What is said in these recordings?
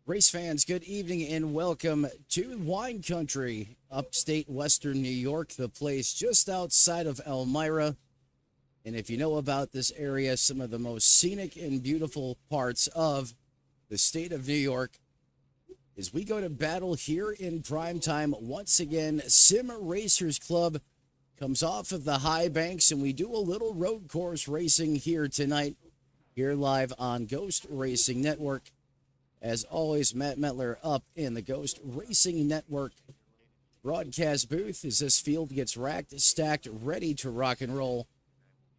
Race fans, good evening and welcome to Wine Country, upstate Western New York, the place just outside of Elmira. And if you know about this area, some of the most scenic and beautiful parts of the state of New York, as we go to battle here in prime time. Once again, Sim Racers Club comes off of the high banks, and we do a little road course racing here tonight, here live on Ghost Racing Network. As always, Matt Metler up in the Ghost Racing Network broadcast booth as this field gets racked, stacked, ready to rock and roll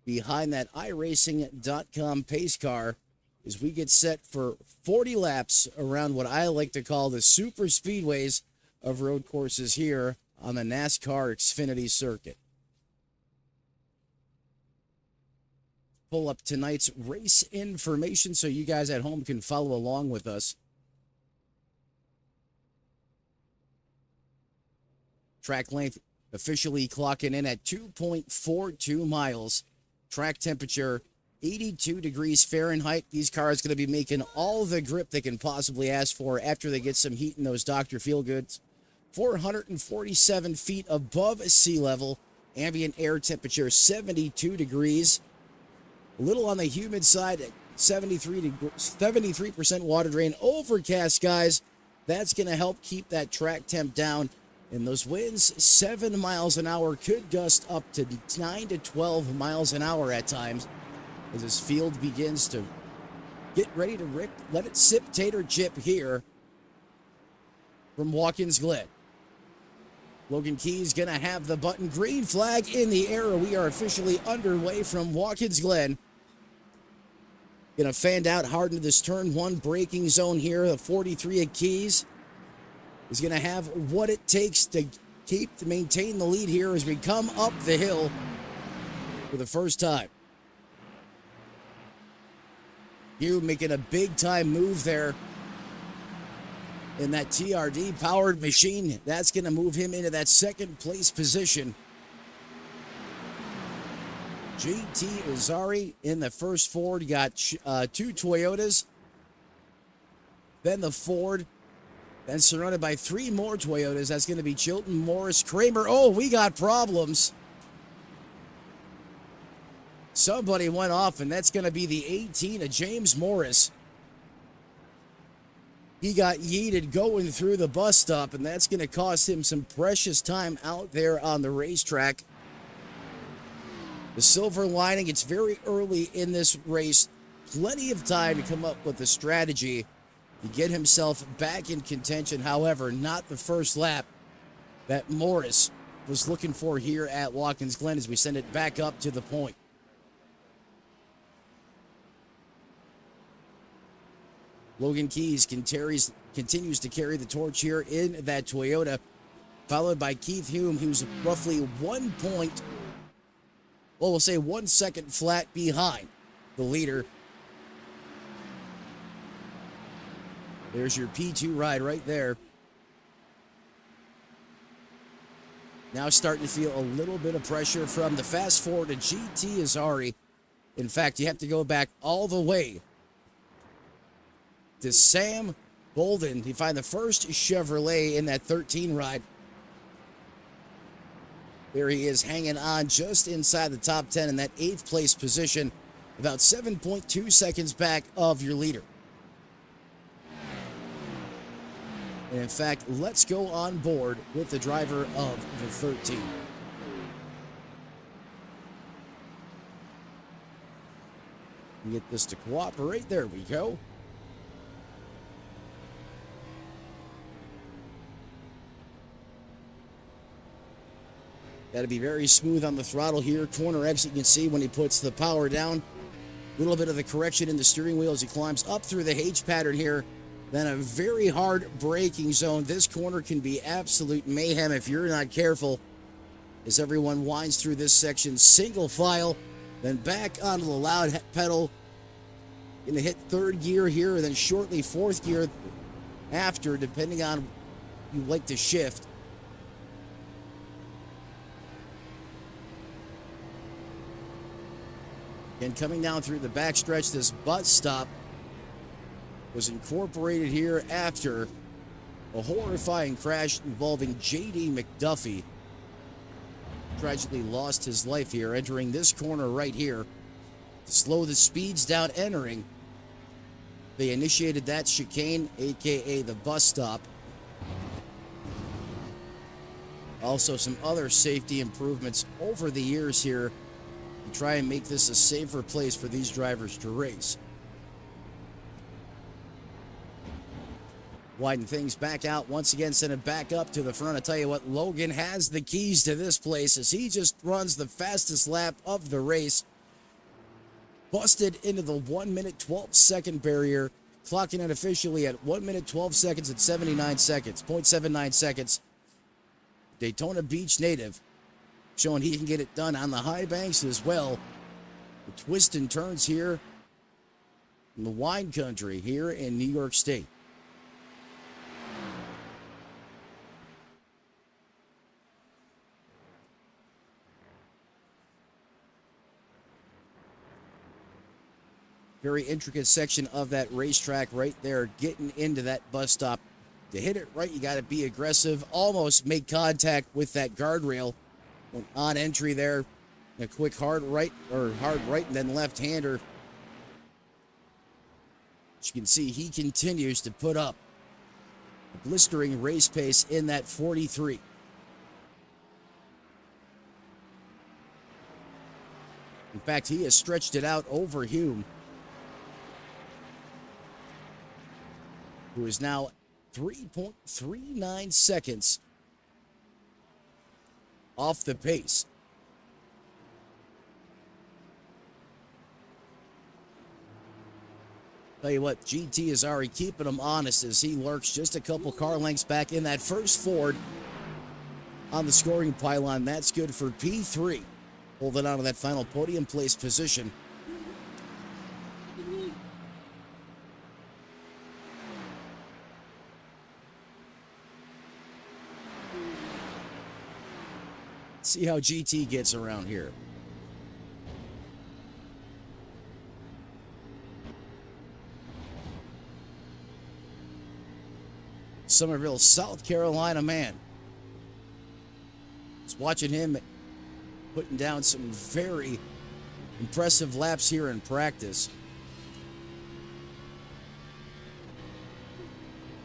behind that iRacing.com pace car as we get set for 40 laps around what I like to call the super speedways of road courses here on the NASCAR Xfinity circuit. Pull up tonight's race information so you guys at home can follow along with us. Track length officially clocking in at 2.42 miles. Track temperature 82 degrees Fahrenheit. These cars going to be making all the grip they can possibly ask for after they get some heat in those Dr. Feelgoods. 447 feet above sea level. Ambient air temperature 72 degrees. A little on the humid side, 73% water drain, overcast skies. That's going to help keep that track temp down. And those winds, 7 miles an hour, could gust up to 9 to 12 miles an hour at times as this field begins to get ready to rip. Let it sip, tater chip here from Watkins, Glen. Logan Key's going to have the button. Green flag in the air. We are officially underway from Watkins, Glen. Going to fan out hard into this turn one braking zone here. The 43 of Keys is going to have what it takes to maintain the lead here as we come up the hill for the first time. Hugh making a big time move there in that TRD powered machine. That's going to move him into that second place position. GT Azari in the first Ford. You got two Toyotas, then the Ford, then surrounded by three more Toyotas. That's going to be Chilton, Morris, Kramer. Oh, we got problems. Somebody went off, and that's going to be the 18 of James Morris. He got yeeted going through the bus stop, and that's going to cost him some precious time out there on the racetrack. The silver lining, it's very early in this race. Plenty of time to come up with a strategy to get himself back in contention. However, not the first lap that Morris was looking for here at Watkins Glen as we send it back up to the point. Logan Keys continues to carry the torch here in that Toyota, followed by Keith Hume, who's roughly 1 second flat behind the leader. There's your P2 ride right there. Now starting to feel a little bit of pressure from the fast forward to GT Azari. In fact, you have to go back all the way to Sam Bolden to find the first Chevrolet in that 13 ride. There he is, hanging on just inside the top 10 in that 8th place position, about 7.2 seconds back of your leader. And in fact, let's go on board with the driver of the 13. Get this to cooperate. There we go. Got to be very smooth on the throttle here. Corner exit, you can see when he puts the power down. A little bit of the correction in the steering wheel as he climbs up through the H pattern here. Then a very hard braking zone. This corner can be absolute mayhem if you're not careful as everyone winds through this section. Single file, then back onto the loud pedal. Going to hit third gear here, and then shortly fourth gear after, depending on you like to shift. And coming down through the backstretch, this bus stop was incorporated here after a horrifying crash involving J.D. McDuffie. Tragically lost his life here, entering this corner right here to slow the speeds down entering. They initiated that chicane, aka the bus stop. Also some other safety improvements over the years here to try and make this a safer place for these drivers to race. Widen things back out once again, send it back up to the front. I tell you what, Logan has the keys to this place as he just runs the fastest lap of the race. Busted into the 1 minute 12 second barrier, clocking in officially at 1 minute 12 seconds and 79 seconds, 0.79 seconds. Daytona Beach native, showing he can get it done on the high banks as well. The twists and turns here in the wine country here in New York State. Very intricate section of that racetrack right there, getting into that bus stop. To hit it right, you got to be aggressive, almost make contact with that guardrail. On entry there, a quick hard right and then left-hander. As you can see, he continues to put up a blistering race pace in that 43. In fact, he has stretched it out over Hume, who is now 3.39 seconds off the pace. Tell you what, GT is already keeping him honest as he lurks just a couple car lengths back in that first Ford on the scoring pylon. That's good for P3, holding on to that final podium place position. See how GT gets around here. Somerville, South Carolina man. Just watching him putting down some very impressive laps here in practice.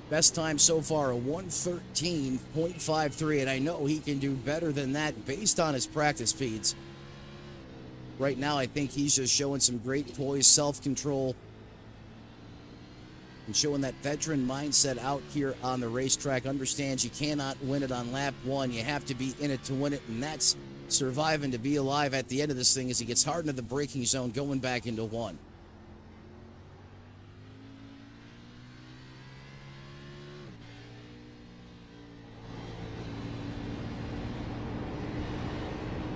Best time so far, a 1:13.53, and I know he can do better than that based on his practice speeds. Right now, I think he's just showing some great poise, self-control, and showing that veteran mindset out here on the racetrack. Understands you cannot win it on lap one. You have to be in it to win it, and that's surviving to be alive at the end of this thing as he gets hard into the braking zone going back into one.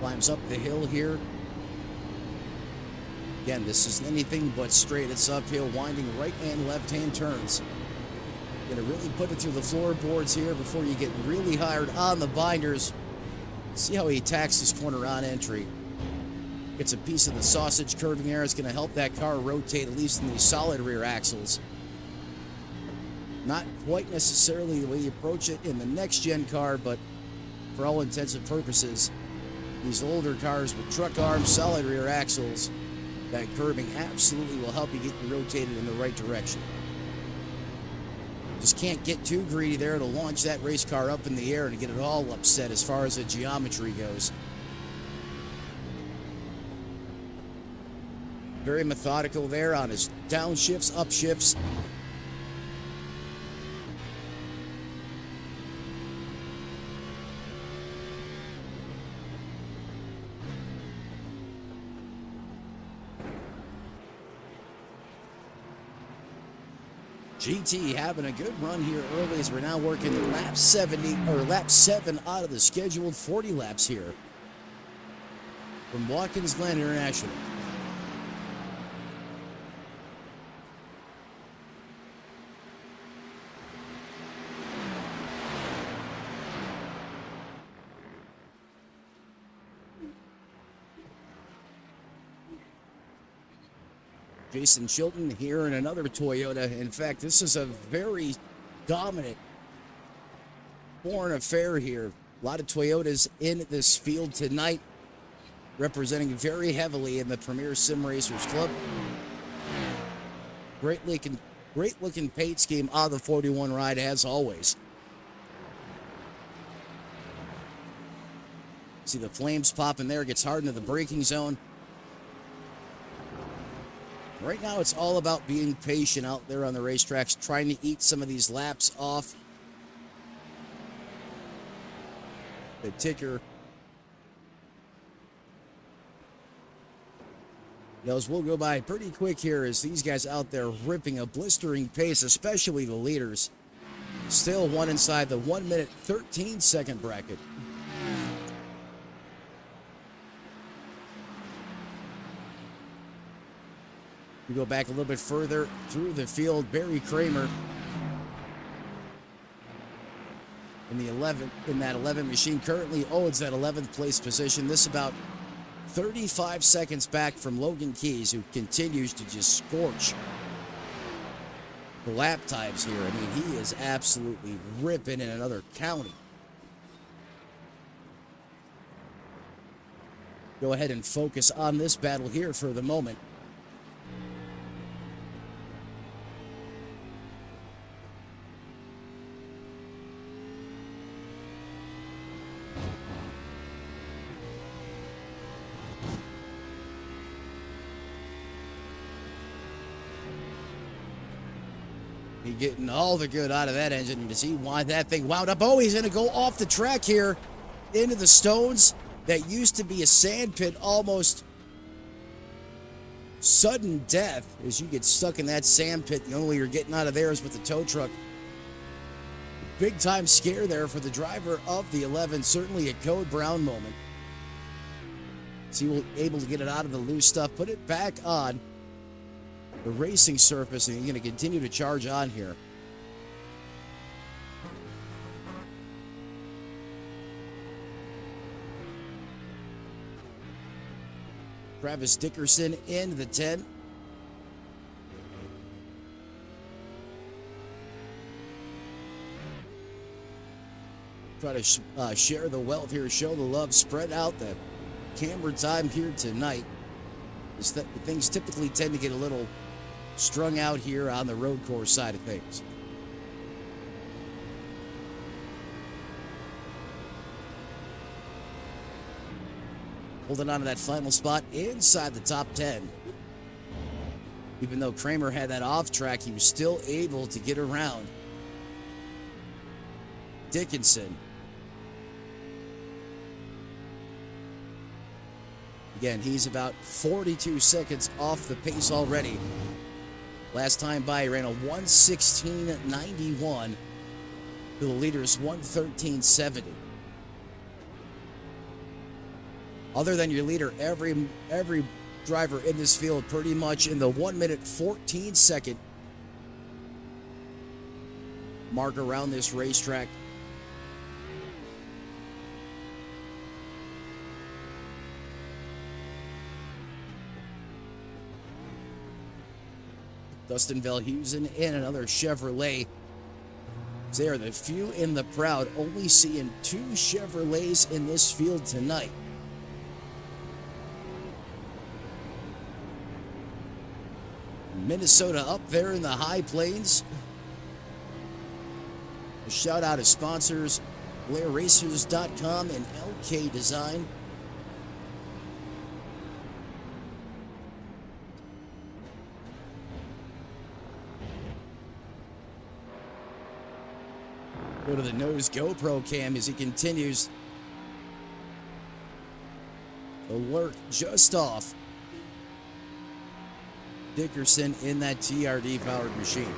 Climbs up the hill here. Again, this is anything but straight. It's uphill, winding right and left-hand turns. Gonna really put it through the floorboards here before you get really hard on the binders. See how he attacks this corner on entry. Gets a piece of the sausage curving there. It's gonna help that car rotate, at least in these solid rear axles. Not quite necessarily the way you approach it in the next-gen car, but for all intents and purposes, these older cars with truck arms, solid rear axles, that curbing absolutely will help you get rotated in the right direction. Just can't get too greedy there to launch that race car up in the air and get it all upset as far as the geometry goes. Very methodical there on his downshifts, upshifts. GT having a good run here early as we're now working lap 7 out of the scheduled 40 laps here from Watkins Glen International. Jason Chilton here in another Toyota. In fact, this is a very dominant foreign affair here. A lot of Toyotas in this field tonight, representing very heavily in the Premier Sim Racers Club. Great looking paint scheme on the 41 ride as always. See the flames popping there, gets hard into the braking zone. Right now it's all about being patient out there on the racetracks, trying to eat some of these laps off the ticker. Those will go by pretty quick here as these guys out there ripping a blistering pace, especially the leaders. Still one inside the 1 minute 13 second bracket. We go back a little bit further through the field. Barry Kramer in that 11 machine currently owns that 11th place position. This about 35 seconds back from Logan Keys, who continues to just scorch the lap times here. I mean, he is absolutely ripping in another county. Go ahead and focus on this battle here for the moment. He getting all the good out of that engine, and to see why that thing wound up. Oh, he's going to go off the track here into the stones. That used to be a sand pit, almost sudden death as you get stuck in that sand pit. The only way you're getting out of there is with the tow truck. Big time scare there for the driver of the 11. Certainly a Code Brown moment. So he was able to get it out of the loose stuff, put it back on the racing surface, and he's going to continue to charge on here. Travis Dickerson in the 10. Try to share the wealth here, show the love, spread out the camera time here tonight. Things typically tend to get a little strung out here on the road course side of things. Holding on to that final spot inside the top 10. Even though Kramer had that off track, he was still able to get around Dickinson. Again, he's about 42 seconds off the pace already. Last time by, he ran a 1:16.91 to the leader's 1:13.70. Other than your leader, every driver in this field pretty much in the 1 minute 14 second mark around this racetrack. Dustin Velhusen in another Chevrolet. They are the few in the crowd, only seeing two Chevrolets in this field tonight. Minnesota up there in the high plains. A shout out to sponsors BlairRacers.com and LK Design. Go to the nose GoPro cam as he continues to lurk just off Dickerson in that TRD powered machine.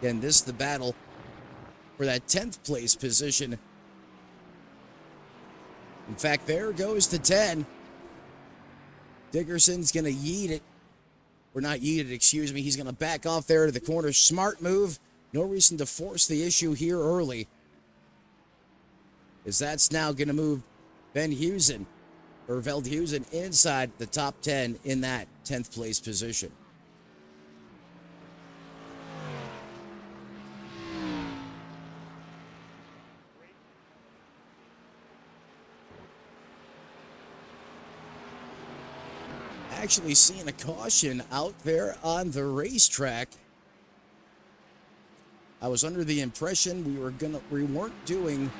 Again, this is the battle for that 10th place position. In fact, there goes the 10. Dickerson's going to yeet it. Or not yeet it, excuse me. He's going to back off there to the corner. Smart move No reason to force the issue here early, as that's now going to move Veldhusen inside the top 10 in that 10th place position. Actually seeing a caution out there on the racetrack. I was under the impression we weren't doing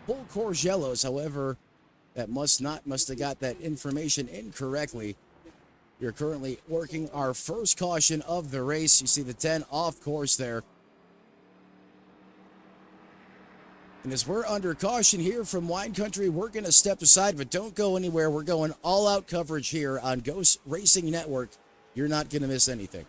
full course yellows. However, that must have got that information incorrectly. We're currently working our first caution of the race. You see the 10 off course there. And as we're under caution here from Wine Country, we're going to step aside, but don't go anywhere. We're going all-out coverage here on Ghost Racing Network. You're not going to miss anything.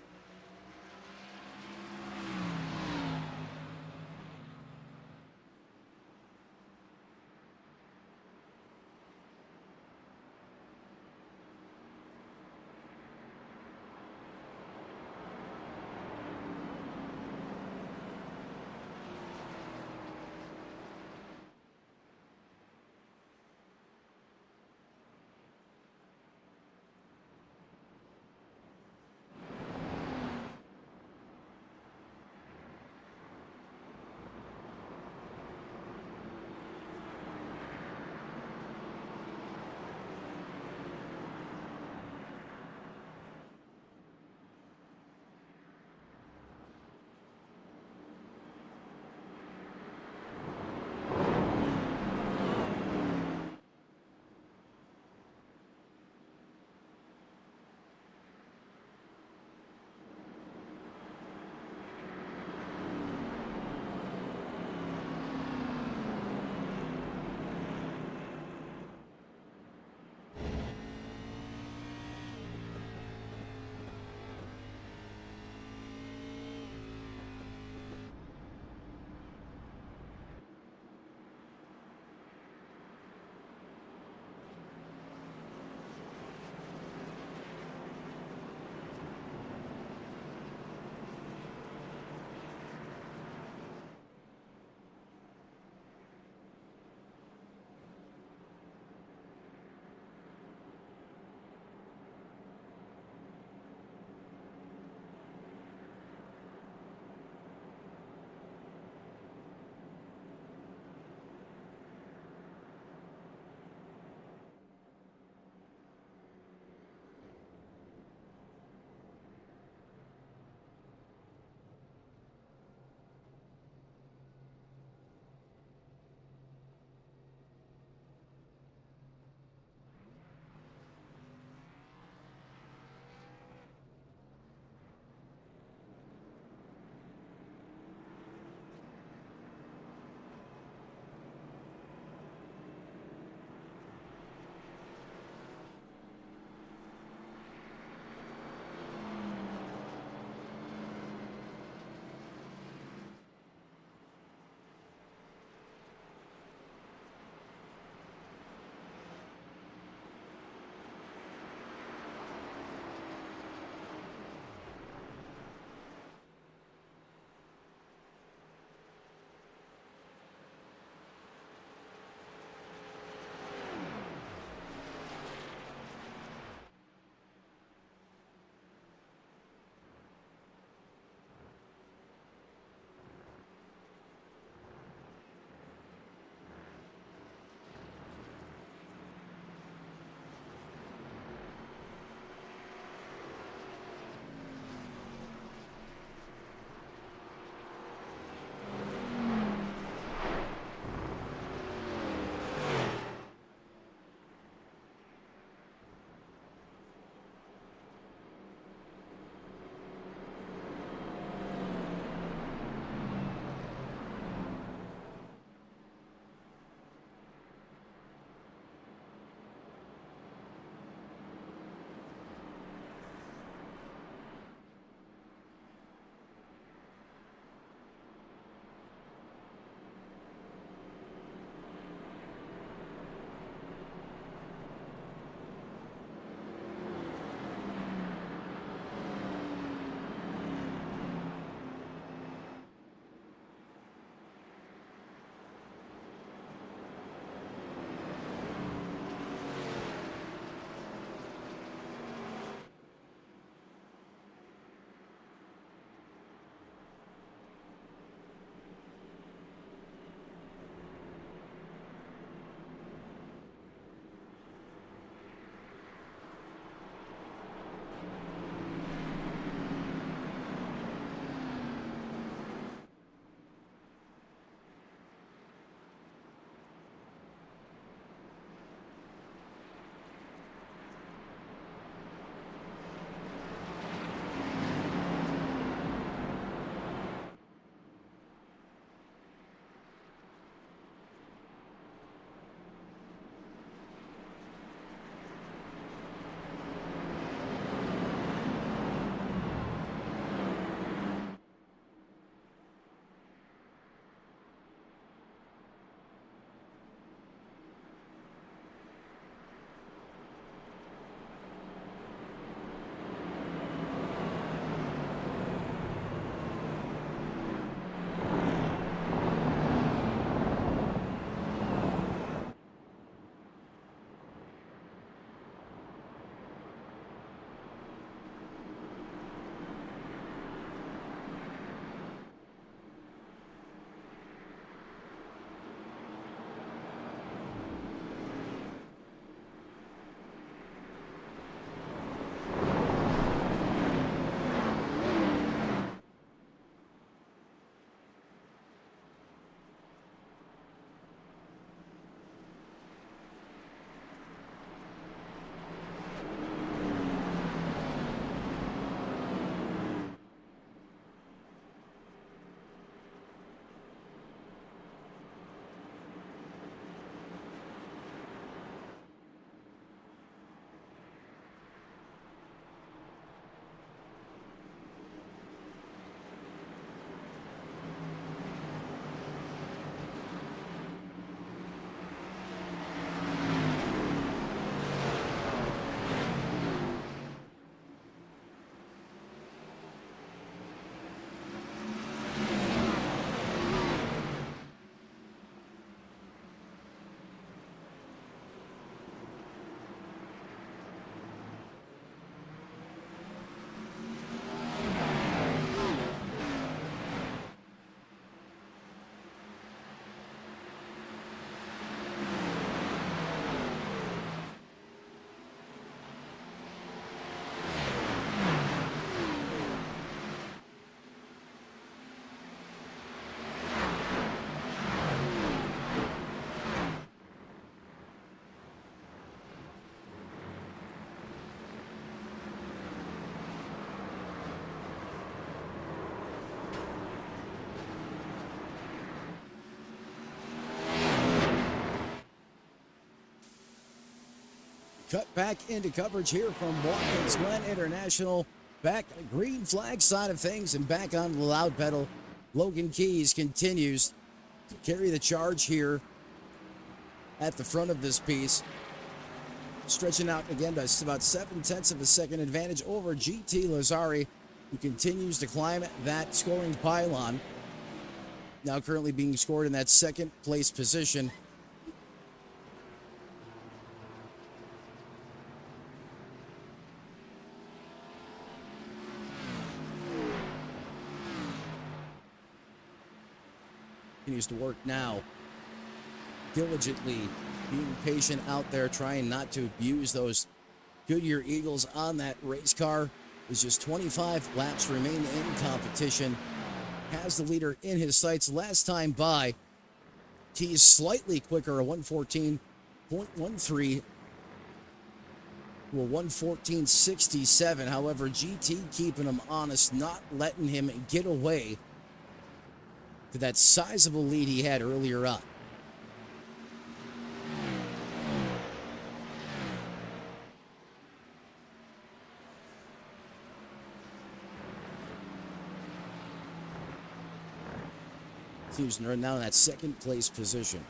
cut back into coverage here from Watkins, Glen International. Back on the green flag side of things and back on the loud pedal. Logan Keys continues to carry the charge here at the front of this piece. Stretching out again to about 0.7 of a second advantage over GT Lazzari, who continues to climb that scoring pylon. Now currently being scored in that second place position. Continues to work now, diligently being patient out there, trying not to abuse those Goodyear Eagles on that race car. There's just 25 laps remain in competition. Has the leader in his sights last time by. He's slightly quicker, a 114.13 to a 114.67. However, GT keeping him honest, not letting him get away to that sizable lead he had earlier on. He's now in that second place position.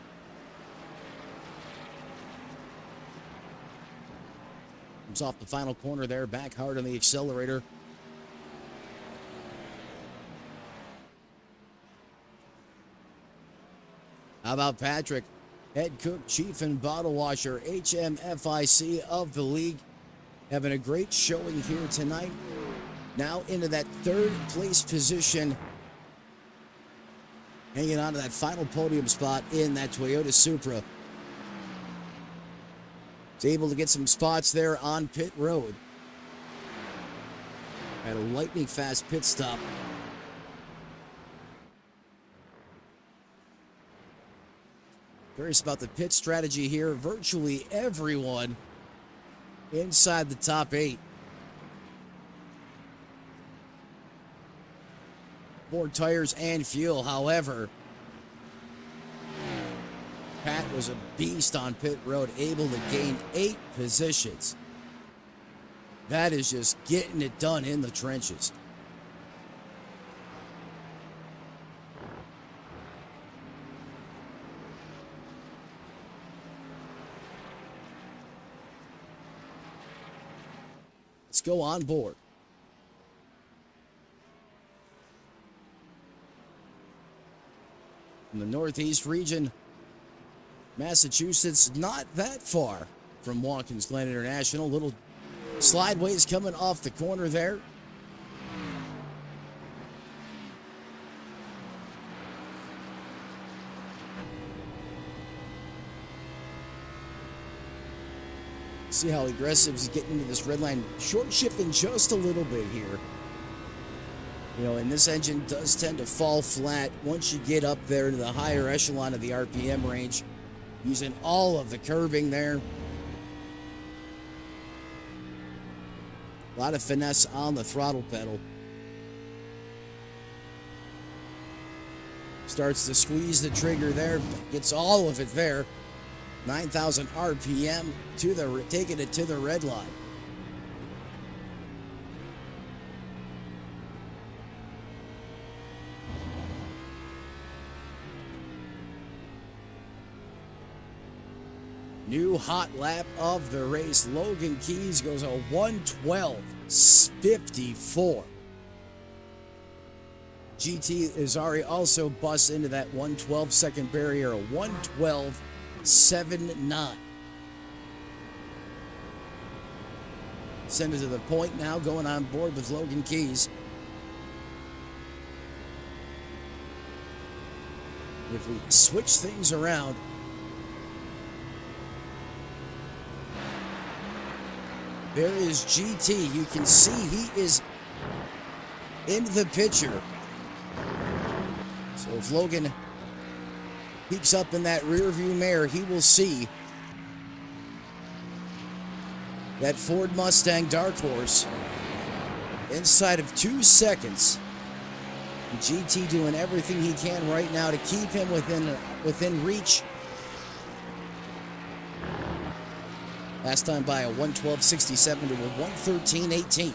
Comes off the final corner there, back hard on the accelerator. How about Patrick, head cook, chief, and bottle washer, HMFIC of the league, having a great showing here tonight. Now into that third place position, hanging on to that final podium spot in that Toyota Supra. He's able to get some spots there on pit road. Had a lightning fast pit stop. Curious about the pit strategy here. Virtually everyone inside the top 8. More tires and fuel. However, Pat was a beast on pit road, able to gain 8 positions. That is just getting it done in the trenches. Let's go on board. In the Northeast region, Massachusetts, not that far from Watkins Glen International. Little slideways coming off the corner there. See how aggressive he's getting into this red line. Short shifting just a little bit here. You know, and this engine does tend to fall flat once you get up there to the higher echelon of the RPM range. Using all of the curbing there. A lot of finesse on the throttle pedal. Starts to squeeze the trigger there, gets all of it there. 9,000 RPM to the, taking it to the red line. New hot lap of the race. Logan Keys goes a 1:12.54. GT Lazzari also busts into that 1:12 barrier, a 1:12.79. Send it to the point now, going on board with Logan Keys. If we switch things around, there is GT. You can see he is in the picture. So if Logan peeks up in that rear view mirror, he will see that Ford Mustang Dark Horse inside of 2 seconds. And GT doing everything he can right now to keep him within reach. Last time by a 112.67 to a 113.18.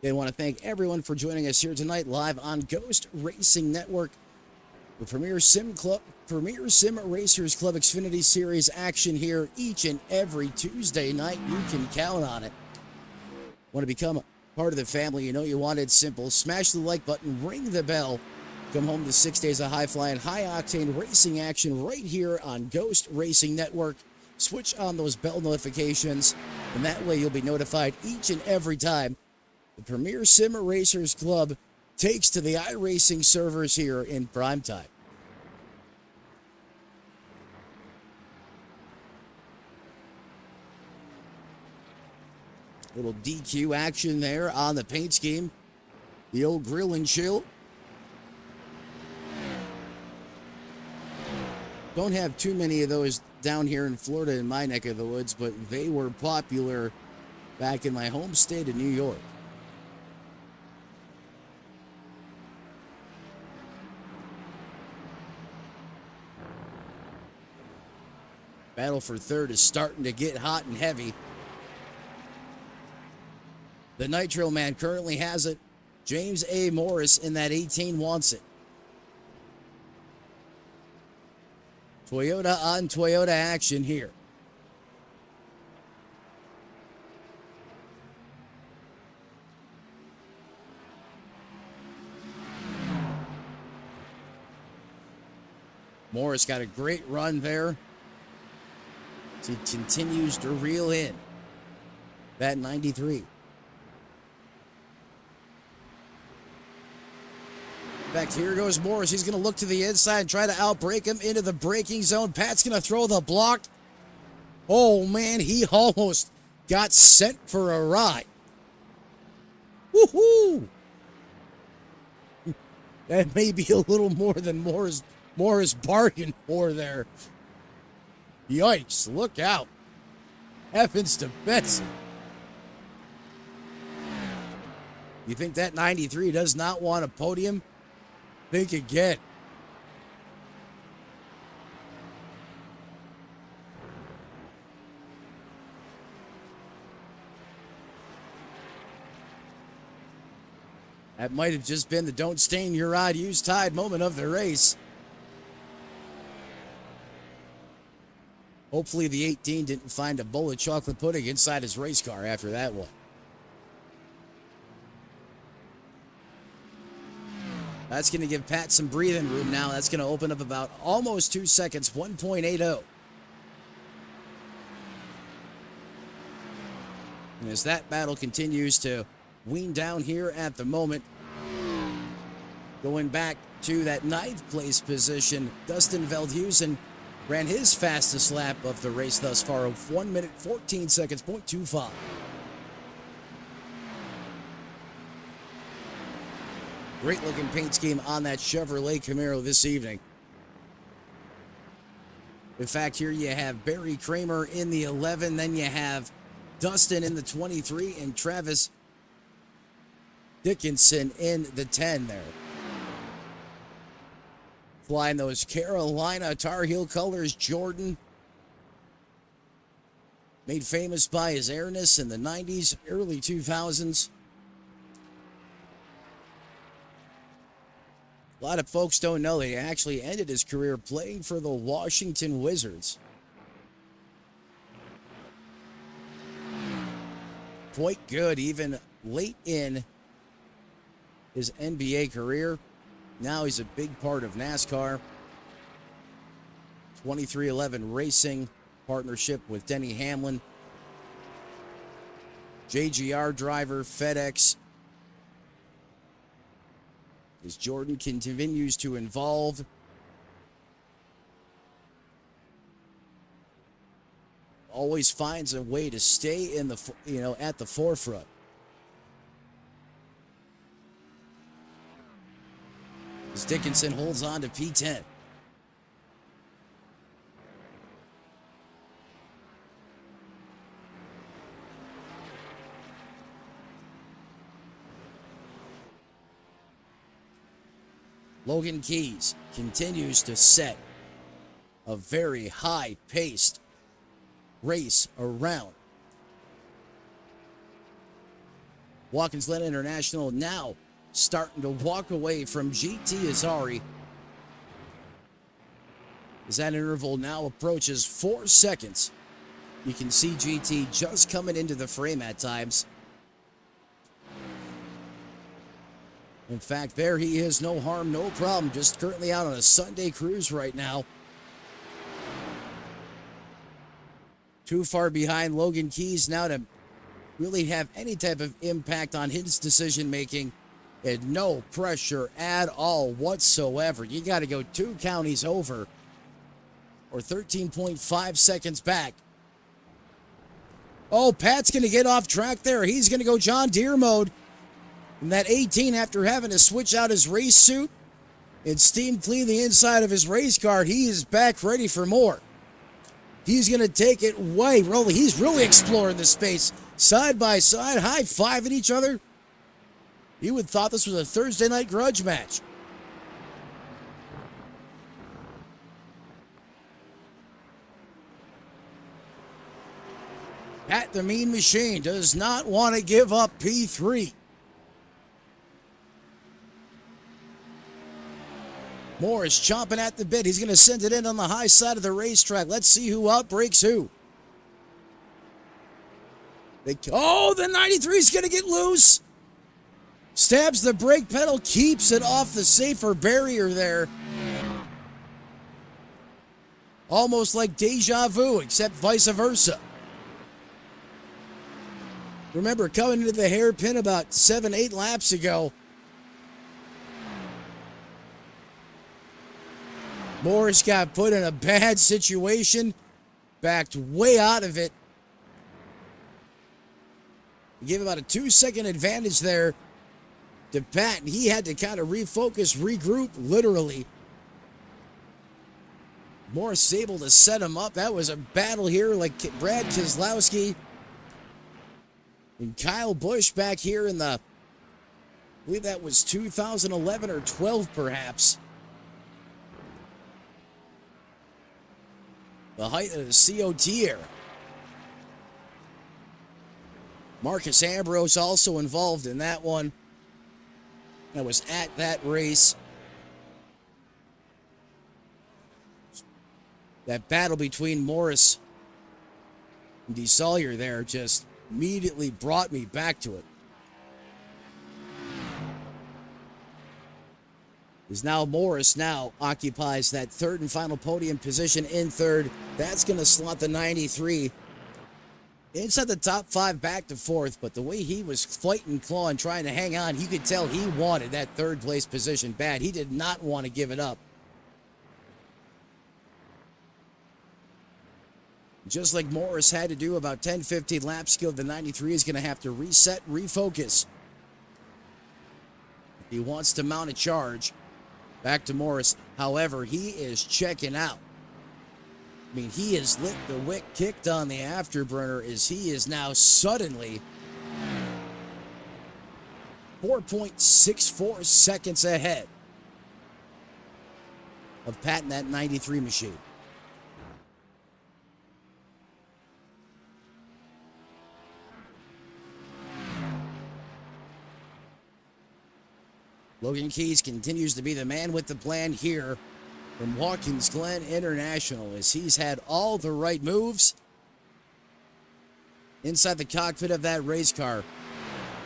I want to thank everyone for joining us here tonight live on Ghost Racing Network. The Premier Sim Racers Club Xfinity Series action here each and every Tuesday night. You can count on it. Want to become part of the family? You know you want it simple. Smash the like button, ring the bell. Come home to 6 days of high-flying, high-octane racing action right here on Ghost Racing Network. Switch on those bell notifications, and that way you'll be notified each and every time the Premier Sim Racers Club takes to the iRacing servers here in primetime. Little DQ action there on the paint scheme. The old grill and chill. Don't have too many of those down here in Florida in my neck of the woods, but they were popular back in my home state of New York. Battle for third is starting to get hot and heavy. The Nitro man currently has it. James A. Morris in that 18 wants it. Toyota on Toyota action here. Morris got a great run there. He continues to reel in that 93. In fact, here goes Morris. He's going to look to the inside and try to outbrake him into the braking zone. Pat's going to throw the block. Oh, man, he almost got sent for a ride. Woohoo! That may be a little more than Morris bargained for there. Yikes, look out. Heavens to Betsy. You think that 93 does not want a podium? Think again. That might have just been the don't stain your ride, use Tide moment of the race. Hopefully the 18 didn't find a bowl of chocolate pudding inside his race car after that one. That's going to give Pat some breathing room now. That's going to open up about almost 2 seconds, 1.80. And as that battle continues to wean down here at the moment, going back to that 9th place position, Dustin Veldhusen ran his fastest lap of the race thus far of 1 minute, 14 seconds, 0.25. Great looking paint scheme on that Chevrolet Camaro this evening. In fact, here you have Barry Kramer in the 11, then you have Dustin in the 23, and Travis Dickinson in the 10 there. Flying those Carolina Tar Heel colors, Jordan. Made famous by his airness in the 90s, early 2000s. A lot of folks don't know that he actually ended his career playing for the Washington Wizards. Quite good, even late in his NBA career. Now he's a big part of NASCAR. 2311 Racing, partnership with Denny Hamlin. JGR driver, FedEx. As Jordan continues to evolve, always finds a way to stay in the, at the forefront. As Dickinson holds on to P10. Logan Keys continues to set a very high-paced race around. Watkins Glen International now starting to walk away from GT Azari as that interval now approaches 4 seconds. You can see GT just coming into the frame at times. In fact, there he is, no harm, no problem, just currently out on a Sunday cruise right now. Too far behind Logan Keys now to really have any type of impact on his decision making, and no pressure at all whatsoever. You got to go 2 counties over or 13.5 seconds back. Oh, Pat's going to get off track there. He's going to go John Deere mode. And that 18, after having to switch out his race suit and steam clean the inside of his race car, he is back ready for more. He's going to take it way, really. He's really exploring the space. Side by side, high-fiving each other. You would have thought this was a Thursday night grudge match. Pat the Mean Machine does not want to give up P3. Moore is chomping at the bit. He's going to send it in on the high side of the racetrack. Let's see who outbreaks who. The 93 is going to get loose. Stabs the brake pedal, keeps it off the safer barrier there. Almost like deja vu, except vice versa. Remember, coming into the hairpin about 7-8 laps ago, Morris got put in a bad situation, backed way out of it. He gave about a 2-second advantage there to Pat, and he had to kind of refocus, regroup, literally. Morris able to set him up. That was a battle here, like Brad Keselowski and Kyle Busch back here in the, I believe that was 2011 or 12 perhaps. The height of the COT era. Marcus Ambrose also involved in that one. That was at that race. That battle between Morris and DeSawyer there just immediately brought me back to it. Is now Morris now occupies that third and final podium position in third. That's going to slot the 93 inside the top 5 back to fourth, but the way he was fighting, clawing, trying to hang on, you could tell he wanted that third place position bad. He did not want to give it up. Just like Morris had to do about 10-15 laps ago, the 93 is going to have to reset, refocus. If he wants to mount a charge. Back to Morris. However, he is checking out. I mean, he has lit the wick, kicked on the afterburner as he is now suddenly 4.64 seconds ahead of Pat in that 93 machine. Logan Keys continues to be the man with the plan here from Watkins Glen International as he's had all the right moves inside the cockpit of that race car.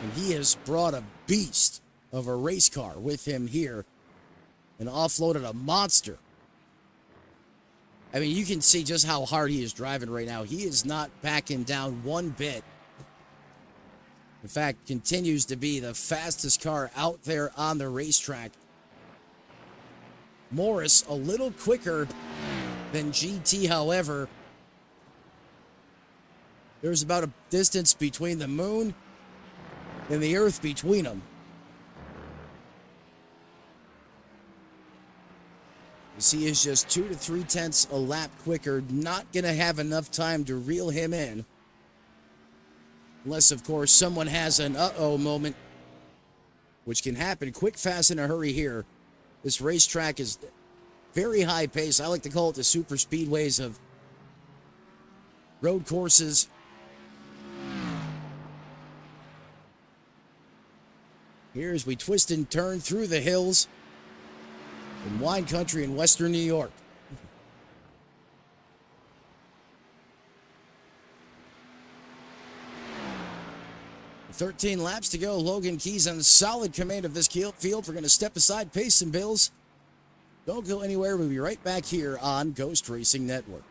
And he has brought a beast of a race car with him here and offloaded a monster. I mean, you can see just how hard he is driving right now. He is not backing down one bit. In fact, continues to be the fastest car out there on the racetrack. Morris a little quicker than GT, however. There's about a distance between the moon and the earth between them. As he is just 2 to 3 tenths a lap quicker, not going to have enough time to reel him in. Unless, of course, someone has an uh-oh moment, which can happen quick, fast, in a hurry here This racetrack is very high pace. I like to call it the super speedways of road courses. Here as we twist and turn through the hills in wine country in western New York. 13 laps to go. Logan Keys on solid command of this field. We're going to step aside, pay some bills. Don't go anywhere. We'll be right back here on Ghost Racing Network.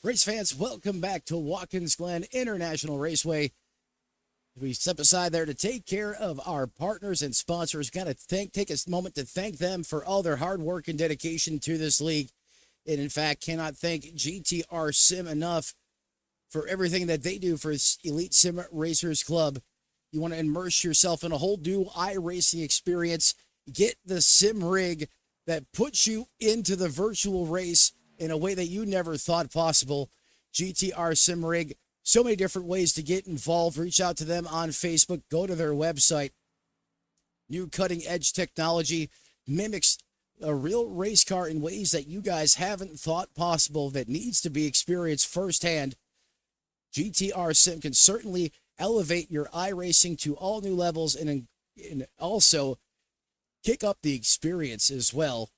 Race fans, welcome back to Watkins Glen International Raceway. We step aside there to take care of our partners and sponsors. Got to take a moment to thank them for all their hard work and dedication to this league. And in fact, cannot thank GTR Sim enough for everything that they do for Elite Sim Racers Club. You want to immerse yourself in a whole new iRacing experience. Get the sim rig that puts you into the virtual race in a way that you never thought possible. GTR Sim Rig, so many different ways to get involved. Reach out to them on Facebook. Go to their website. New cutting-edge technology mimics a real race car in ways that you guys haven't thought possible, that needs to be experienced firsthand. GTR Sim can certainly elevate your iRacing to all new levels and also kick up the experience as well.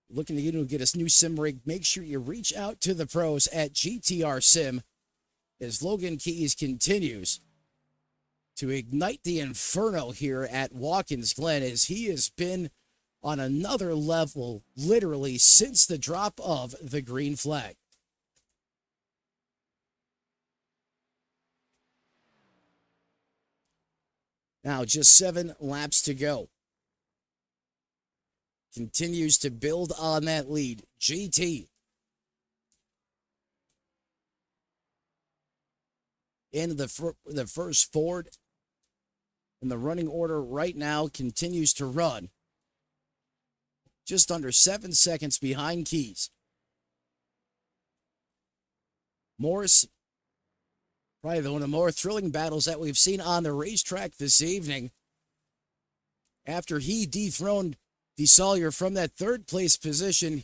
Looking to get a new sim rig, make sure you reach out to the pros at GTR Sim as Logan Keys continues to ignite the inferno here at Watkins Glen, as he has been on another level literally since the drop of the green flag. Now just 7 laps to go. Continues to build on that lead. GT into the first Ford in the running order right now, continues to run. Just under 7 seconds behind Keys. Morris, probably one of the more thrilling battles that we've seen on the racetrack this evening. After he dethroned DeSawyer from that third place position,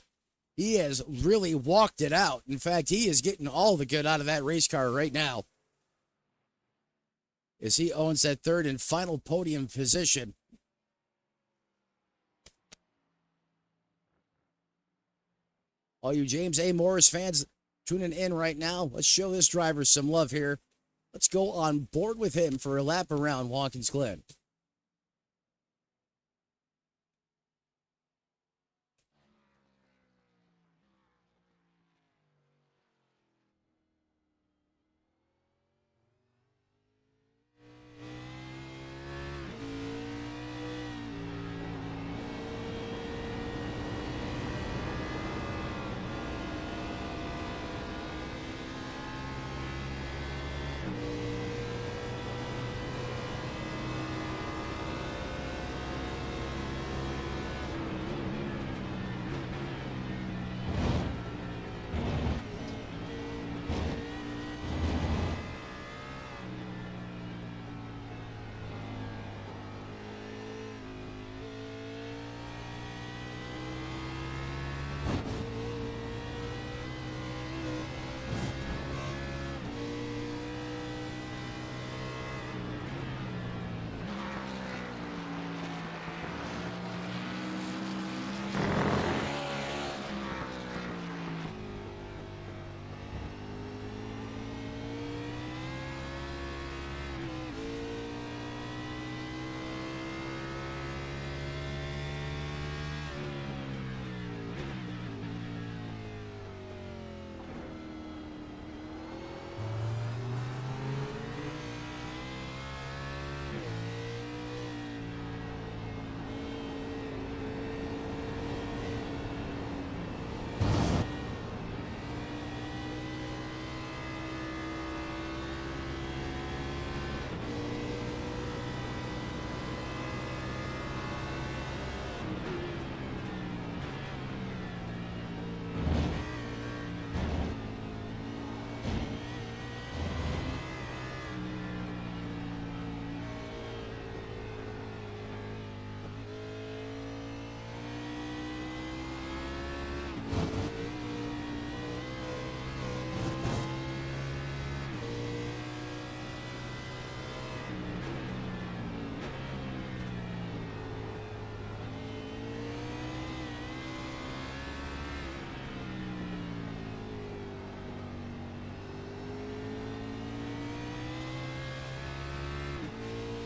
he has really walked it out. In fact, he is getting all the good out of that race car right now, as he owns that third and final podium position. All you James A. Morris fans tuning in right now, let's show this driver some love here. Let's go on board with him for a lap around Watkins Glen.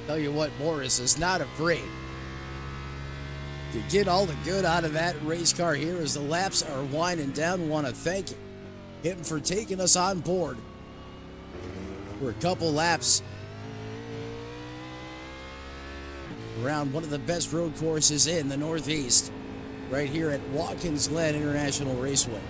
Tell you what, Morris is not afraid to get all the good out of that race car here as the laps are winding down. We want to thank him for taking us on board for a couple laps around one of the best road courses in the Northeast, right here at Watkins Glen International Raceway.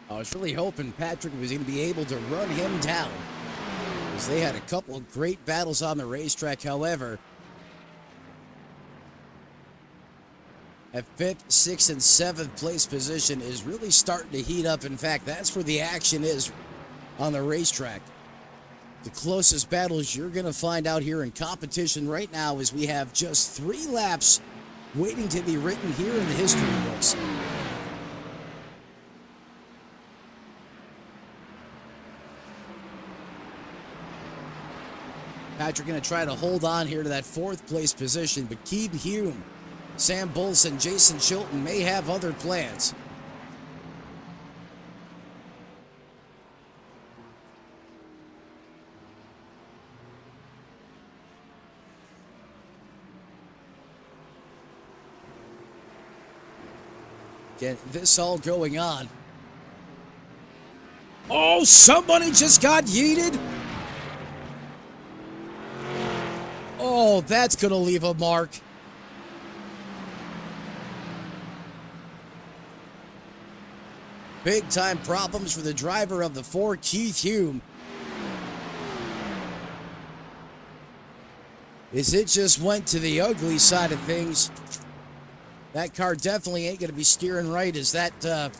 I was really hoping Patrick was going to be able to run him down, because they had a couple of great battles on the racetrack. However, at 5th, 6th, and 7th place position is really starting to heat up. In fact, that's where the action is on the racetrack. The closest battles you're going to find out here in competition right now is we have just 3 laps waiting to be written here in the history books. Patrick going to try to hold on here to that 4th place position, but Keith Hume, Sam Bulls, and Jason Chilton may have other plans. Again, this all going on. Oh, somebody just got yeeted. Oh, that's going to leave a mark. Big time problems for the driver of the 4, Keith Hume. As it just went to the ugly side of things. That car definitely ain't going to be steering right, as that,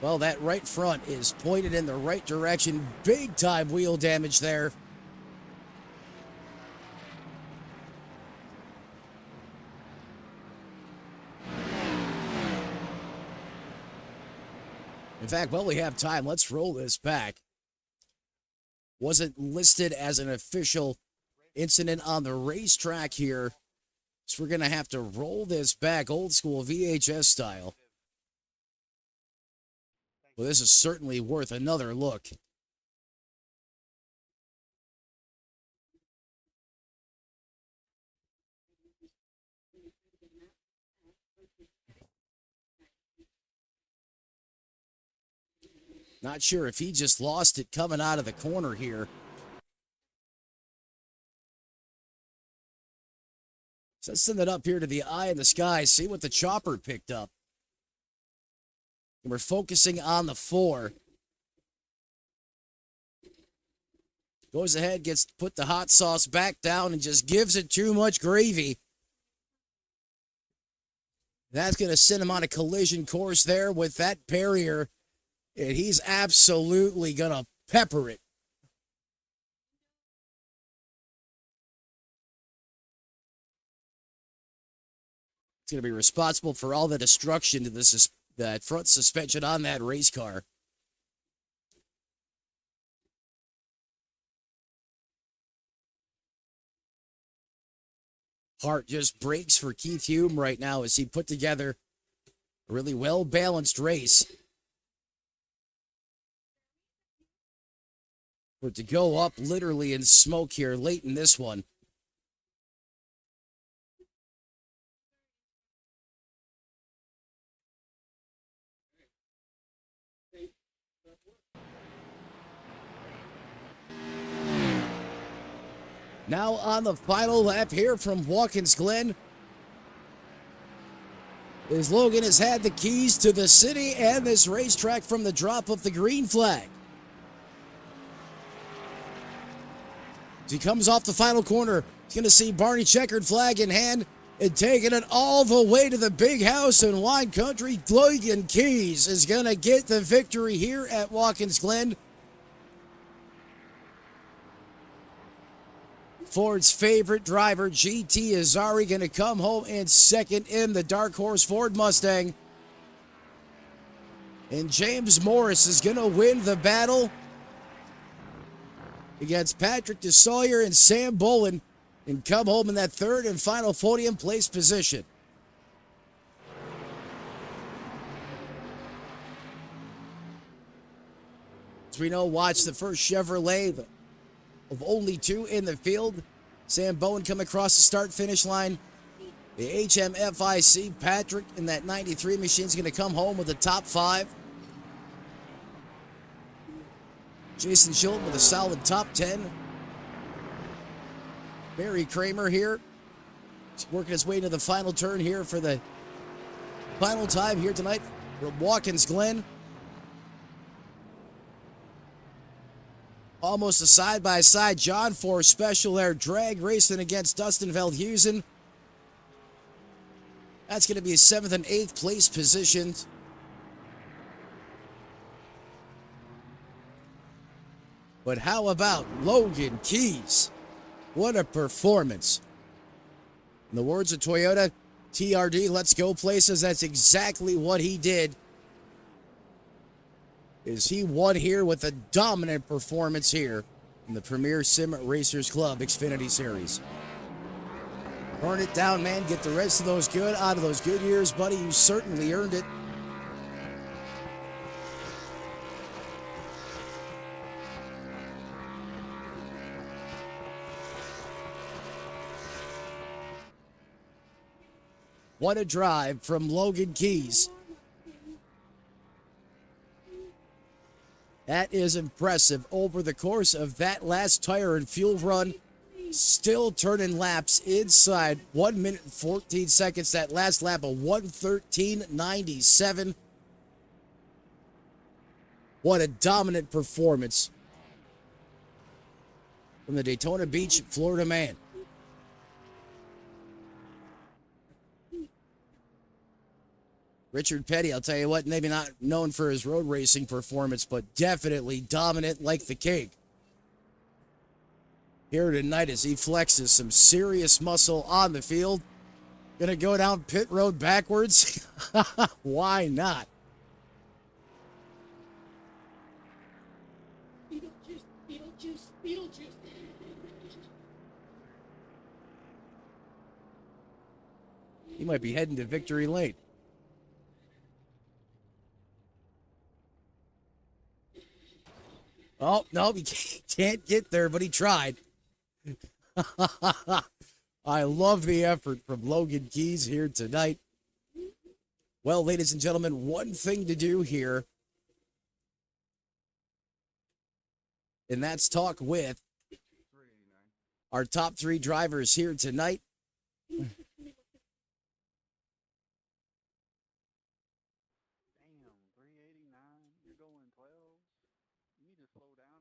well, that right front is pointed in the right direction. Big time wheel damage there. In fact, while we have time, let's roll this back. Wasn't listed as an official incident on the racetrack here, so we're going to have to roll this back old school VHS style. Well, this is certainly worth another look. Not sure if he just lost it coming out of the corner here. So let's send it up here to the eye in the sky, see what the chopper picked up. And we're focusing on the 4. Goes ahead, gets put the hot sauce back down and just gives it too much gravy. That's going to send him on a collision course there with that barrier. And he's absolutely going to pepper it. It's going to be responsible for all the destruction to that front suspension on that race car. Heart just breaks for Keith Hume right now as he put together a really well-balanced race. For it to go up literally in smoke here late in this one. Now on the final lap here from Watkins Glen, as Logan has had the keys to the city and this racetrack from the drop of the green flag. As he comes off the final corner, he's going to see Barney checkered flag in hand and taking it all the way to the big house in wine country. Logan Keys is going to get the victory here at Watkins Glen. Ford's favorite driver, GT Azari, going to come home in second in the Dark Horse Ford Mustang. And James Morris is going to win the battle against Patrick DeSawyer and Sam Bolin and come home in that third and final podium place position. As we know, watch the first Chevrolet of only two in the field. Sam Bowen come across the start-finish line. The HMFIC Patrick in that 93 machine is going to come home with the top 5. Jason Schultz with a solid top 10. Barry Kramer here. He's working his way into the final turn here for the final time here tonight from Watkins Glen. Almost a side-by-side John Force special there. Drag racing against Dustin Veldhusen. That's going to be 7th and 8th place positions. But how about Logan Keys? What a performance. In the words of Toyota, TRD, let's go places. That's exactly what he did. He won here with a dominant performance here in the Premier Sim Racers Club Xfinity Series. Burn it down, man. Get the rest of those good out of those good years, buddy. You certainly earned it. What a drive from Logan Keys. That is impressive. Over the course of that last tire and fuel run, still turning laps inside 1 minute and 14 seconds. That last lap of 1:13.97. What a dominant performance from the Daytona Beach, Florida man. Richard Petty, I'll tell you what, maybe not known for his road racing performance, but definitely dominant like the cake. Here tonight as he flexes some serious muscle on the field. Gonna go down pit road backwards? Why not? Beetlejuice. He might be heading to victory lane. Oh, no, he can't get there, but he tried. I love the effort from Logan Keys here tonight. Well, ladies and gentlemen, one thing to do here, and that's talk with our top 3 drivers here tonight.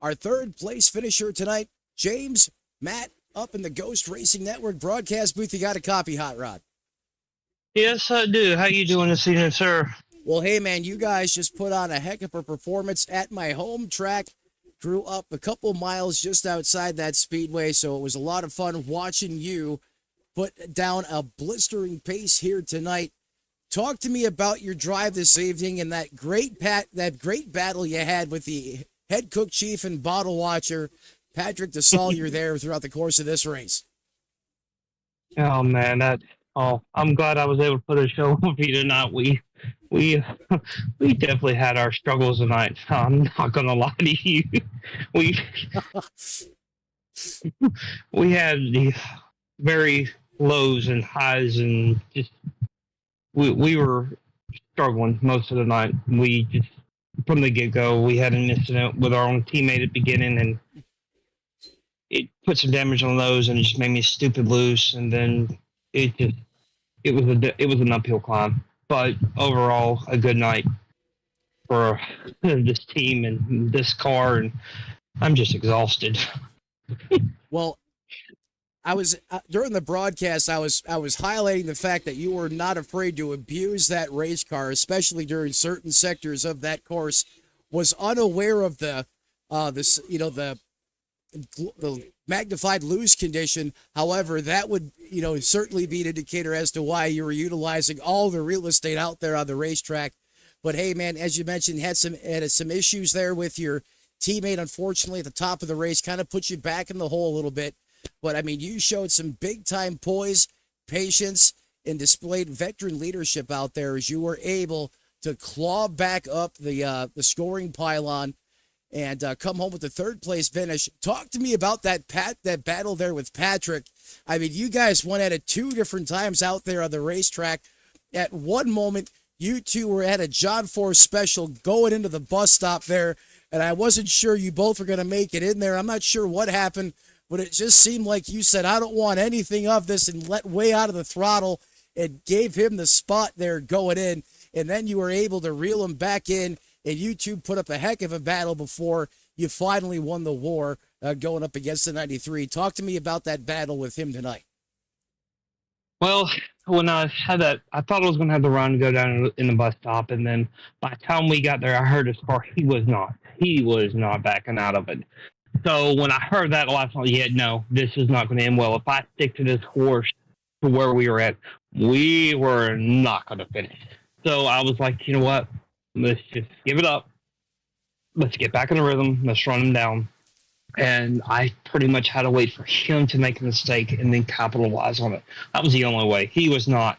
Our 3rd place finisher tonight, James Matt, up in the Ghost Racing Network broadcast booth. You got a copy, Hot Rod? Yes, I do. How you doing this evening, sir? Well, hey, man, you guys just put on a heck of a performance at my home track. Grew up a couple miles just outside that speedway, so it was a lot of fun watching you put down a blistering pace here tonight. Talk to me about your drive this evening and that great battle you had with the head cook chief and bottle watcher, Patrick DeSallier, there throughout the course of this race. Oh man, I'm glad I was able to put a show on for you tonight. We definitely had our struggles tonight. I'm not gonna lie to you. We had the very lows and highs, and just we were struggling most of the night. We just from the get-go, we had an incident with our own teammate at the beginning, and it put some damage on those, and it just made me stupid loose. And then it was an uphill climb. But overall, a good night for this team and this car, and I'm just exhausted. Well, I was during the broadcast. I was highlighting the fact that you were not afraid to abuse that race car, especially during certain sectors of that course. Was unaware of the magnified loose condition. However, that would certainly be an indicator as to why you were utilizing all the real estate out there on the racetrack. But hey, man, as you mentioned, had some issues there with your teammate. Unfortunately, at the top of the race, kind of put you back in the hole a little bit. But, I mean, you showed some big-time poise, patience, and displayed veteran leadership out there as you were able to claw back up the scoring pylon and come home with a third place finish. Talk to me about that battle there with Patrick. I mean, you guys went at it 2 different times out there on the racetrack. At one moment, you two were at a John Force special going into the bus stop there, and I wasn't sure you both were going to make it in there. I'm not sure what happened, but it just seemed like you said, I don't want anything of this, and let way out of the throttle and gave him the spot there going in, and then you were able to reel him back in, and you two put up a heck of a battle before you finally won the war going up against the 93. Talk to me about that battle with him tonight. Well, when I had that, I thought I was going to have the run go down in the bus stop, and then by the time we got there, I heard his car. He was not backing out of it. So when I heard that last night, yeah, no, this is not going to end well. If I stick to this course to where we were at, we were not going to finish. So I was like, you know what? Let's just give it up. Let's get back in the rhythm. Let's run him down. And I pretty much had to wait for him to make a mistake and then capitalize on it. That was the only way. He was not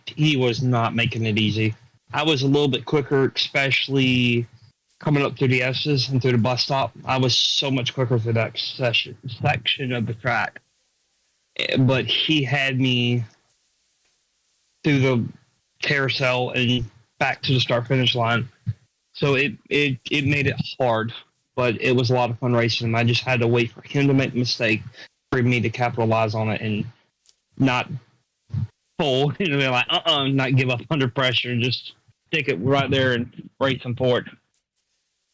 making it easy. I was a little bit quicker, especially coming up through the S's and through the bus stop. I was so much quicker through that section of the track. But he had me through the carousel and back to the start-finish line. So it made it hard. But it was a lot of fun racing him. I just had to wait for him to make a mistake for me to capitalize on it and not pull, like, not give up under pressure and just stick it right there and race him forward.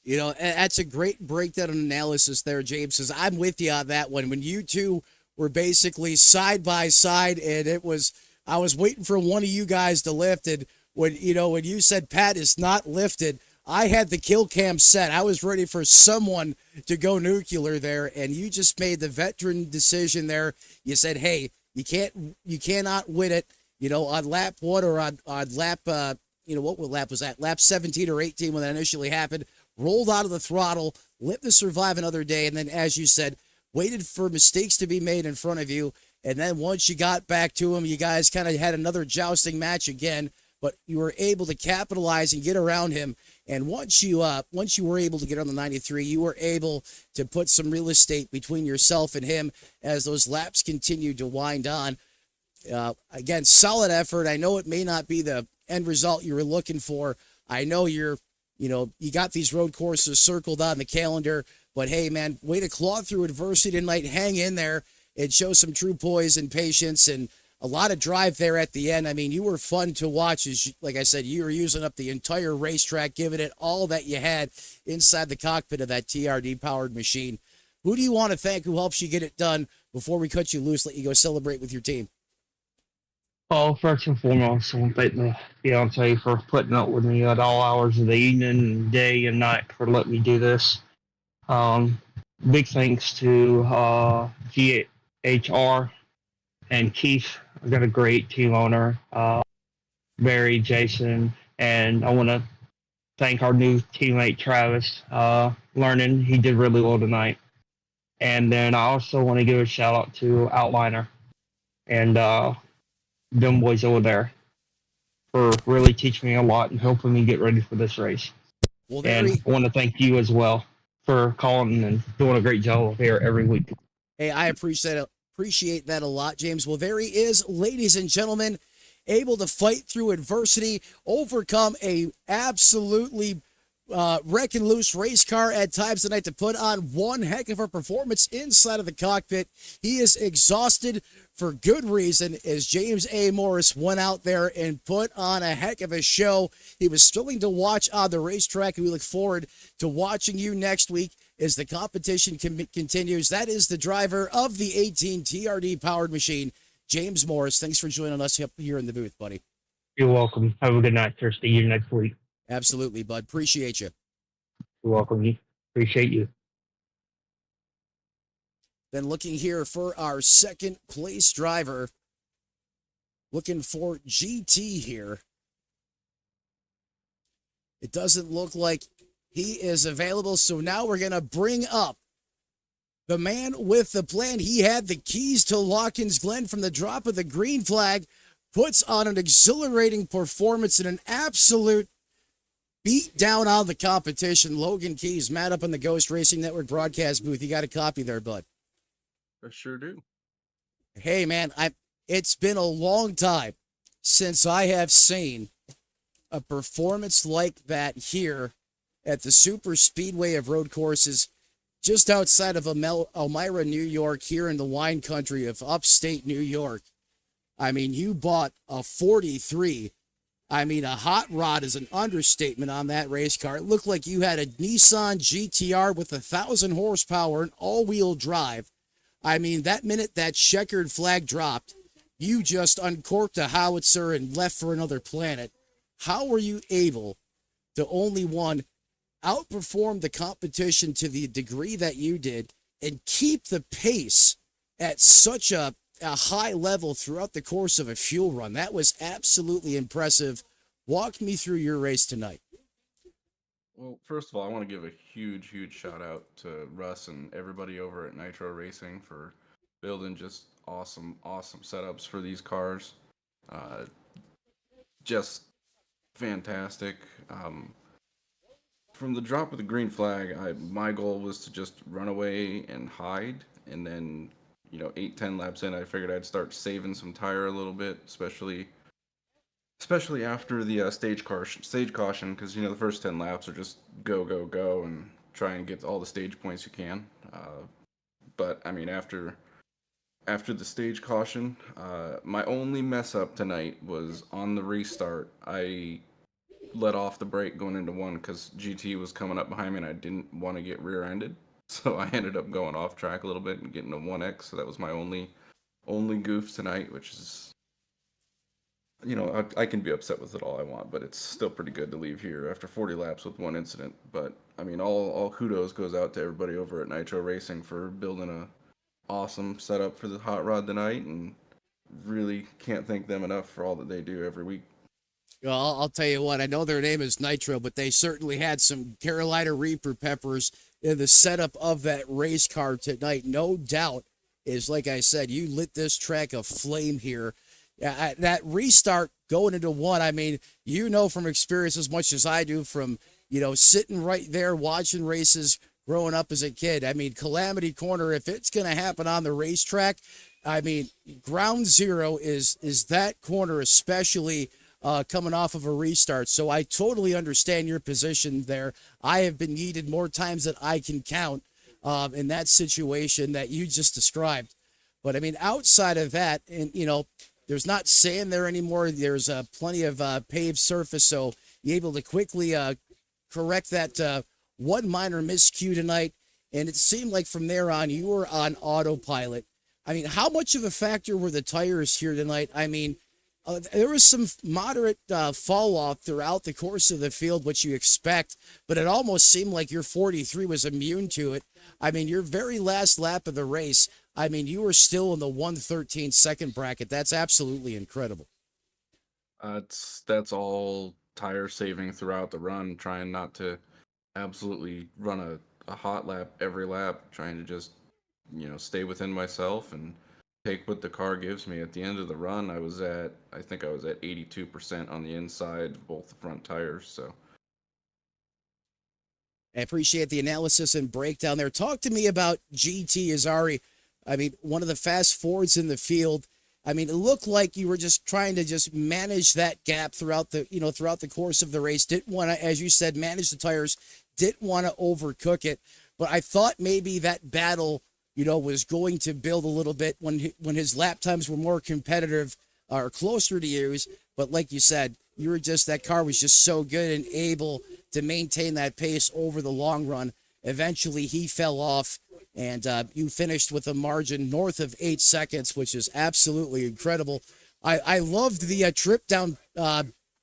You know, that's a great breakdown and analysis there, James, because I'm with you on that one. When you two were basically side by side, and I was waiting for one of you guys to lift, and when you said Pat is not lifted, I had the kill cam set. I was ready for someone to go nuclear there, and you just made the veteran decision there. You said, hey, you cannot win it, on lap 1 or on lap, what lap was that? Lap 17 or 18 when that initially happened. Rolled out of the throttle, lived to survive another day, and then, as you said, waited for mistakes to be made in front of you, and then once you got back to him, you guys kind of had another jousting match again, but you were able to capitalize and get around him. And once you were able to get on the 93, you were able to put some real estate between yourself and him as those laps continued to wind on. Again, solid effort. I know it may not be the end result you were looking for. I know you got these road courses circled on the calendar, but hey, man, way to claw through adversity tonight. Hang in there and show some true poise and patience and a lot of drive there at the end. I mean, you were fun to watch. Like I said, you were using up the entire racetrack, giving it all that you had inside the cockpit of that TRD-powered machine. Who do you want to thank who helps you get it done before we cut you loose, let you go celebrate with your team? Well, first and foremost, I want to thank my fiance for putting up with me at all hours of the evening, day, and night for letting me do this. Big thanks to GHR and Keith. I've got a great team owner, Barry, Jason, and I want to thank our new teammate, Travis, learning. He did really well tonight. And then I also want to give a shout out to Outliner and them boys over there for really teaching me a lot and helping me get ready for this race. Well, and I want to thank you as well for calling and doing a great job here every week. Hey, I appreciate that a lot, James. Well, there he is, ladies and gentlemen, able to fight through adversity, overcome a absolutely wrecking loose race car at times tonight to put on one heck of a performance inside of the cockpit. He is exhausted for good reason as James A. Morris went out there and put on a heck of a show. He was thrilling to watch on the racetrack, and we look forward to watching you next week as the competition continues. That is the driver of the 18 TRD powered machine, James Morris. Thanks for joining us here in the booth, buddy. You're welcome. Have a good night, sir. See you next week. Absolutely, bud. Appreciate you. You're welcome. Appreciate you. Then looking here for our second place driver, looking for GT here. It doesn't look like he is available, so now we're going to bring up the man with the plan. He had the keys to Watkins, Glen, from the drop of the green flag, puts on an exhilarating performance and an absolute beat down on the competition. Logan Keys, Matt up in the Ghost Racing Network broadcast booth. You got a copy there, bud. I sure do. Hey, man, it's been a long time since I have seen a performance like that here at the Super Speedway of road courses just outside of Elmira, New York, here in the wine country of upstate New York. I mean, you bought a 43. I mean, a hot rod is an understatement on that race car. It looked like you had a Nissan GTR with 1,000 horsepower and all-wheel drive. I mean, that minute that checkered flag dropped, you just uncorked a howitzer and left for another planet. How were you able to only outperform the competition to the degree that you did and keep the pace at such a high level throughout the course of a fuel run? That was absolutely impressive. Walk me through your race tonight. Well, first of all, I want to give a huge shout out to Russ and everybody over at Nitro Racing for building just awesome setups for these cars. Just fantastic. From the drop of the green flag, my goal was to just run away and hide, and then 8-10 laps in, I figured I'd start saving some tire a little bit, especially after the stage caution, because the first 10 laps are just go and try and get all the stage points you can. But I mean, after the stage caution, my only mess up tonight was on the restart. I let off the brake going into one because GT was coming up behind me and I didn't want to get rear-ended. So I ended up going off track a little bit and getting a 1X. So that was my only goof tonight, which is, I can be upset with it all I want, but it's still pretty good to leave here after 40 laps with one incident. But I mean, all kudos goes out to everybody over at Nitro Racing for building a awesome setup for the hot rod tonight, and really can't thank them enough for all that they do every week. Well, I'll tell you what, I know their name is Nitro, but they certainly had some Carolina Reaper peppers in the setup of that race car tonight. No doubt is, like I said, you lit this track aflame here. That restart going into one, I mean, from experience as much as I do from, sitting right there watching races growing up as a kid. I mean, Calamity Corner, if it's going to happen on the racetrack, I mean, ground zero is that corner, especially coming off of a restart. So I totally understand your position there. I have been yeeted more times than I can count in that situation that you just described. But I mean, outside of that, and there's not sand there anymore. There's plenty of paved surface, so you're able to quickly correct that one minor miscue tonight. And it seemed like from there on, you were on autopilot. I mean, how much of a factor were the tires here tonight? I mean, there was some moderate fall off throughout the course of the field, which you expect, but it almost seemed like your 43 was immune to it. I mean, your very last lap of the race, I mean, you were still in the 113 second bracket. That's absolutely incredible. That's all tire saving throughout the run, trying not to absolutely run a hot lap every lap, trying to just stay within myself and take what the car gives me. At the end of the run, I think I was at 82% on the inside of both the front tires. So I appreciate the analysis and breakdown there. Talk to me about GT Azari. I mean, one of the fast forwards in the field. I mean, it looked like you were just trying to just manage that gap throughout the course of the race. Didn't want to, as you said, manage the tires. Didn't want to overcook it. But I thought maybe that battle, was going to build a little bit when his lap times were more competitive or closer to yours. But like you said, that car was just so good and able to maintain that pace over the long run. Eventually, he fell off, and you finished with a margin north of 8 seconds, which is absolutely incredible. I loved the trip down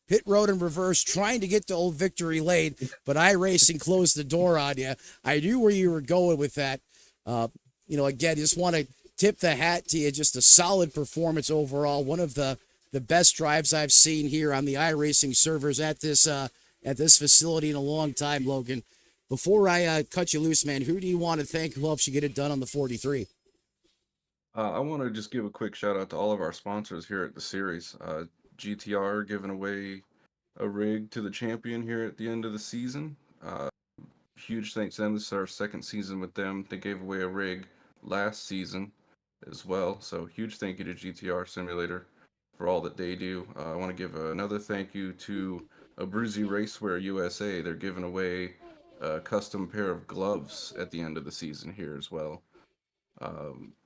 pit road in reverse, trying to get to Old Victory Lane, but iRacing closed the door on you. I knew where you were going with that. Again, just want to tip the hat to you. Just a solid performance overall. One of the best drives I've seen here on the iRacing servers at this facility in a long time, Logan. Before I cut you loose, man, who do you want to thank? Who helps you get it done on the 43? I want to just give a quick shout out to all of our sponsors here at the series. GTR giving away a rig to the champion here at the end of the season. Huge thanks to them. This is our second season with them. They gave away a rig last season as well. So huge thank you to GTR Simulator for all that they do. I want to give another thank you to Abruzzi Racewear USA. They're giving away a custom pair of gloves at the end of the season here as well.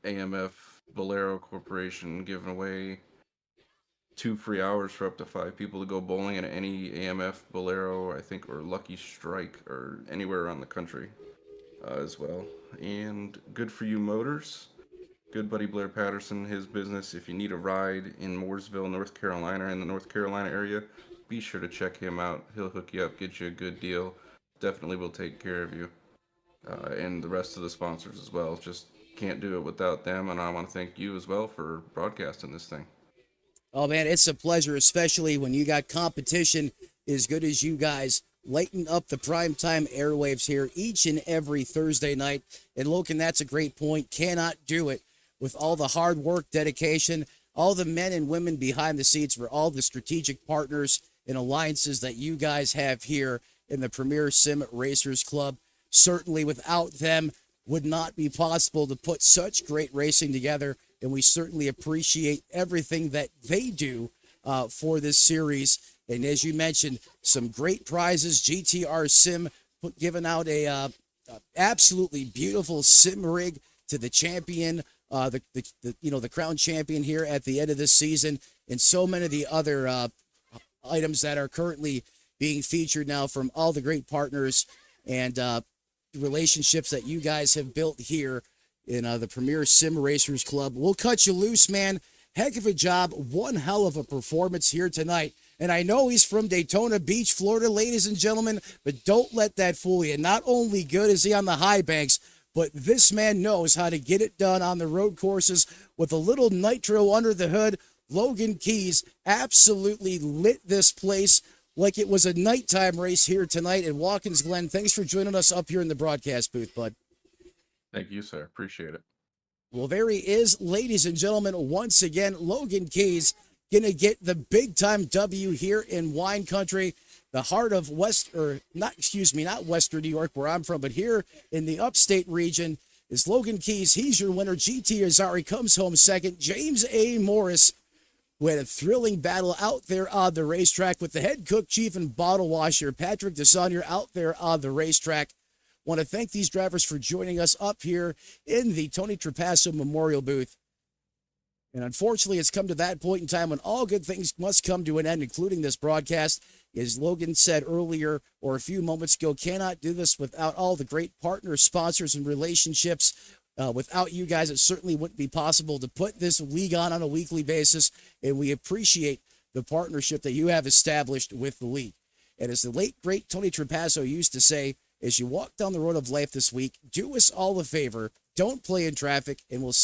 AMF Bolero Corporation giving away 2 free hours for up to 5 people to go bowling at any AMF Bolero, I think, or Lucky Strike, or anywhere around the country as well. And Good For You Motors, good buddy Blair Patterson, his business. If you need a ride in Mooresville, North Carolina, in the North Carolina area, be sure to check him out. He'll hook you up, get you a good deal. Definitely will take care of you. And the rest of the sponsors as well. Just can't do it without them. And I want to thank you as well for broadcasting this thing. Oh, man, it's a pleasure, especially when you got competition as good as you guys lighten up the primetime airwaves here each and every Thursday night. And Logan, that's a great point. Cannot do it with all the hard work, dedication, all the men and women behind the scenes for all the strategic partners and alliances that you guys have here in the Premier Sim Racers Club. Certainly without them would not be possible to put such great racing together. And we certainly appreciate everything that they do for this series. And as you mentioned, some great prizes. GTR Sim giving out a absolutely beautiful sim rig to the champion, the crown champion here at the end of this season, and so many of the other items that are currently being featured now from all the great partners and relationships that you guys have built here in the Premier Sim Racers Club. We'll cut you loose, man. Heck of a job. One hell of a performance here tonight. And I know he's from Daytona Beach, Florida, ladies and gentlemen, but don't let that fool you. Not only good is he on the high banks, but this man knows how to get it done on the road courses with a little nitro under the hood. Logan Keys absolutely lit this place like it was a nighttime race here tonight at Watkins. Glen, thanks for joining us up here in the broadcast booth, bud. Thank you, sir. Appreciate it. Well, there he is, ladies and gentlemen. Once again, Logan Keys going to get the big-time W here in wine country, the heart of not Western New York, where I'm from, but here in the upstate region is Logan Keys. He's your winner. GT Azari comes home second. James A. Morris, who had a thrilling battle out there on the racetrack with the head cook, chief, and bottle washer, Patrick DeSaunier, out there on the racetrack. Want to thank these drivers for joining us up here in the Tony Trapasso Memorial Booth. And unfortunately, it's come to that point in time when all good things must come to an end, including this broadcast. As Logan said earlier or a few moments ago, cannot do this without all the great partners, sponsors, and relationships. Without you guys, it certainly wouldn't be possible to put this league on a weekly basis. And we appreciate the partnership that you have established with the league. And as the late, great Tony Trapasso used to say, as you walk down the road of life this week, do us all a favor. Don't play in traffic, and we'll see